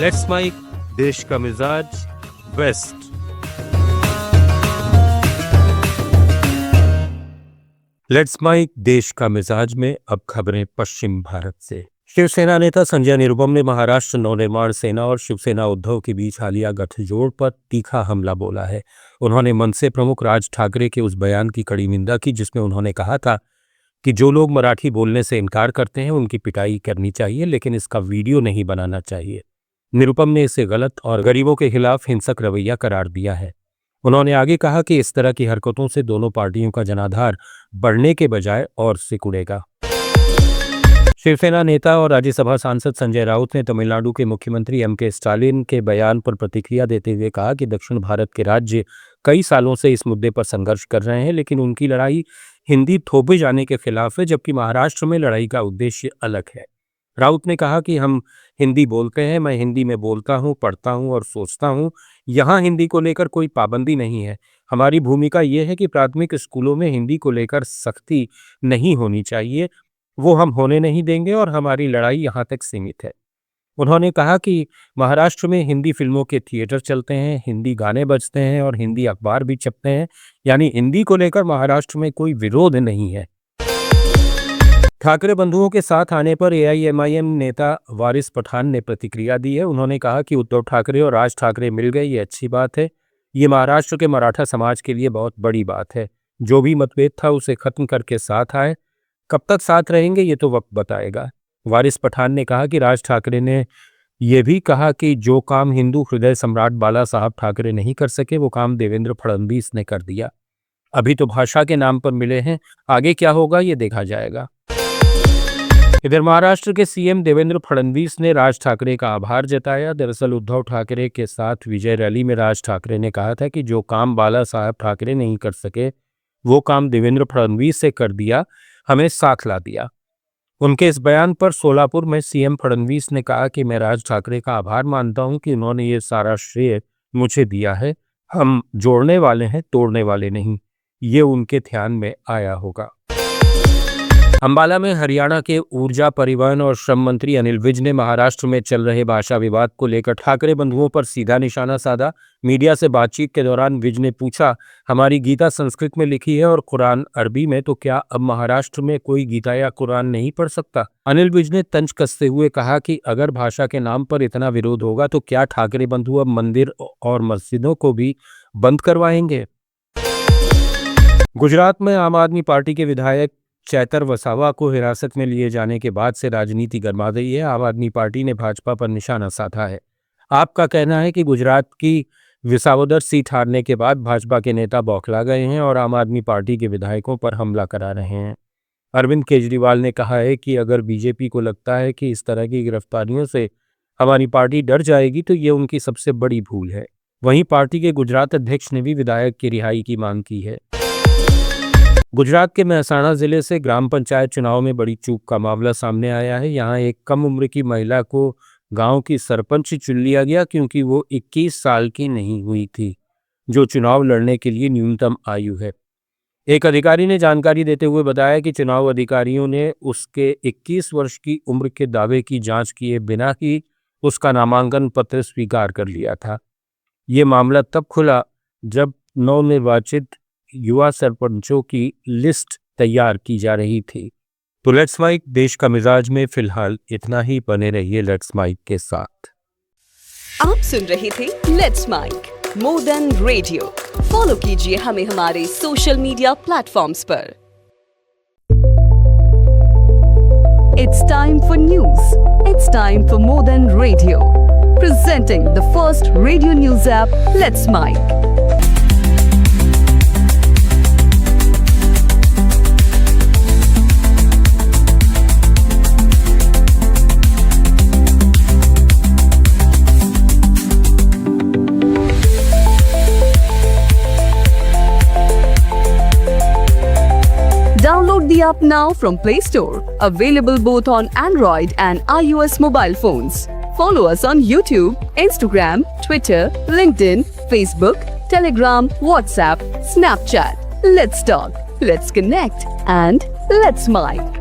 Let's mic देश का मिजाज वेस्ट। लेट्स माइक देश का मिजाज में अब खबरें पश्चिम भारत से। शिवसेना नेता संजय निरुपम ने महाराष्ट्र नवनिर्माण सेना और शिवसेना उद्धव के बीच हालिया गठजोड़ पर तीखा हमला बोला है। उन्होंने मनसे प्रमुख राज ठाकरे के उस बयान की कड़ी निंदा की जिसमें उन्होंने कहा था कि जो लोग मराठी बोलने से इनकार करते हैं उनकी पिटाई करनी चाहिए, लेकिन इसका वीडियो नहीं बनाना चाहिए। निरुपम ने इसे गलत और गरीबों के खिलाफ हिंसक रवैया करार दिया है। उन्होंने आगे कहा कि इस तरह की हरकतों से दोनों पार्टियों का जनाधार बढ़ने के बजाय और सिकुड़ेगा। शिवसेना नेता और राज्यसभा सांसद संजय राउत ने तमिलनाडु के मुख्यमंत्री एम.के. स्टालिन के बयान पर प्रतिक्रिया देते हुए कहा कि दक्षिण भारत के राज्य कई सालों से इस मुद्दे पर संघर्ष कर रहे हैं, लेकिन उनकी लड़ाई हिंदी थोपे जाने के खिलाफ है, जबकि महाराष्ट्र में लड़ाई का उद्देश्य अलग है। राउत ने कहा कि हम हिंदी बोलते हैं, मैं हिंदी में बोलता हूं, पढ़ता हूं और सोचता हूं। यहां हिंदी को लेकर कोई पाबंदी नहीं है। हमारी भूमिका यह है कि प्राथमिक स्कूलों में हिंदी को लेकर सख्ती नहीं होनी चाहिए, वो हम होने नहीं देंगे और हमारी लड़ाई यहाँ तक सीमित है। उन्होंने कहा कि महाराष्ट्र में हिंदी फिल्मों के थिएटर चलते हैं, हिंदी गाने बजते हैं और हिंदी अखबार भी छपते हैं, यानी हिंदी को लेकर महाराष्ट्र में कोई विरोध नहीं है। ठाकरे बंधुओं के साथ आने पर एआईएमआईएम नेता वारिस पठान ने प्रतिक्रिया दी है। उन्होंने कहा कि उद्धव ठाकरे और राज ठाकरे मिल गए, ये अच्छी बात है। ये महाराष्ट्र के मराठा समाज के लिए बहुत बड़ी बात है। जो भी मतभेद था उसे खत्म करके साथ आए। कब तक साथ रहेंगे ये तो वक्त बताएगा। वारिस पठान ने कहा कि राज ठाकरे ने यह भी कहा कि जो काम हिंदू हृदय सम्राट बाला साहब ठाकरे नहीं कर सके वो काम देवेंद्र फडणवीस ने कर दिया। अभी तो भाषा के नाम पर मिले हैं, आगे क्या होगा ये देखा जाएगा। इधर महाराष्ट्र के सीएम देवेंद्र फडणवीस ने राज ठाकरे का आभार जताया। दरअसल उद्धव ठाकरे के साथ विजय रैली में राज ठाकरे ने कहा था कि जो काम बाला साहब ठाकरे नहीं कर सके वो काम देवेंद्र फडणवीस से कर दिया, हमें साथ ला दिया। उनके इस बयान पर सोलापुर में सीएम फडणवीस ने कहा कि मैं राज ठाकरे का आभार मानता हूं कि उन्होंने ये सारा श्रेय मुझे दिया है। हम जोड़ने वाले हैं, तोड़ने वाले नहीं। ये उनके ध्यान में आया होगा। अंबाला में हरियाणा के ऊर्जा, परिवहन और श्रम मंत्री अनिल विज ने महाराष्ट्र में चल रहे भाषा विवाद को लेकर ठाकरे बंधुओं पर सीधा निशाना साधा। मीडिया से बातचीत के दौरान विज ने पूछा, हमारी गीता संस्कृत में लिखी है और कुरान अरबी में, तो क्या अब महाराष्ट्र में कोई गीता या कुरान नहीं पढ़ सकता? अनिल विज ने तंज कसते हुए कहा कि अगर भाषा के नाम पर इतना विरोध होगा तो क्या ठाकरे बंधु अब मंदिर और मस्जिदों को भी बंद करवाएंगे? गुजरात में आम आदमी पार्टी के विधायक चैतर वसावा को हिरासत में लिए जाने के बाद से राजनीति गर्मा गई है। आम आदमी पार्टी ने भाजपा पर निशाना साधा है। आपका कहना है कि गुजरात की विसावदर सीट हारने के बाद भाजपा के नेता बौखला गए हैं और आम आदमी पार्टी के विधायकों पर हमला करा रहे हैं। अरविंद केजरीवाल ने कहा है कि अगर बीजेपी को लगता है कि इस तरह की गिरफ्तारियों से हमारी पार्टी डर जाएगी तो ये उनकी सबसे बड़ी भूल है। वहीं पार्टी के गुजरात अध्यक्ष ने भी विधायक की रिहाई की मांग की है। गुजरात के मेहसाणा जिले से ग्राम पंचायत चुनाव में बड़ी चूक का मामला सामने आया है। यहां एक कम उम्र की महिला को गांव की सरपंच चुन लिया गया क्योंकि वो 21 साल की नहीं हुई थी, जो चुनाव लड़ने के लिए न्यूनतम आयु है। एक अधिकारी ने जानकारी देते हुए बताया कि चुनाव अधिकारियों ने उसके 21 वर्ष की उम्र के दावे की जांच किए बिना ही उसका नामांकन पत्र स्वीकार कर लिया था। ये मामला तब खुला जब नवनिर्वाचित युवा सरपंचों की लिस्ट तैयार की जा रही थी। तो लेट्स माइक देश का मिजाज में फिलहाल इतना ही। बने रहिए लेट्स माइक के साथ। आप सुन रहे थे let's mic more than radio. Follow कीजिए हमें हमारे सोशल मीडिया प्लेटफॉर्म्स पर। It's time for news. It's time for more than radio, presenting the first radio news app let's mic. Download the app now from Play Store. Available both on Android and iOS mobile phones. Follow us on YouTube, Instagram, Twitter, LinkedIn, Facebook, Telegram, WhatsApp, Snapchat. Let's talk, let's connect, and let's mic.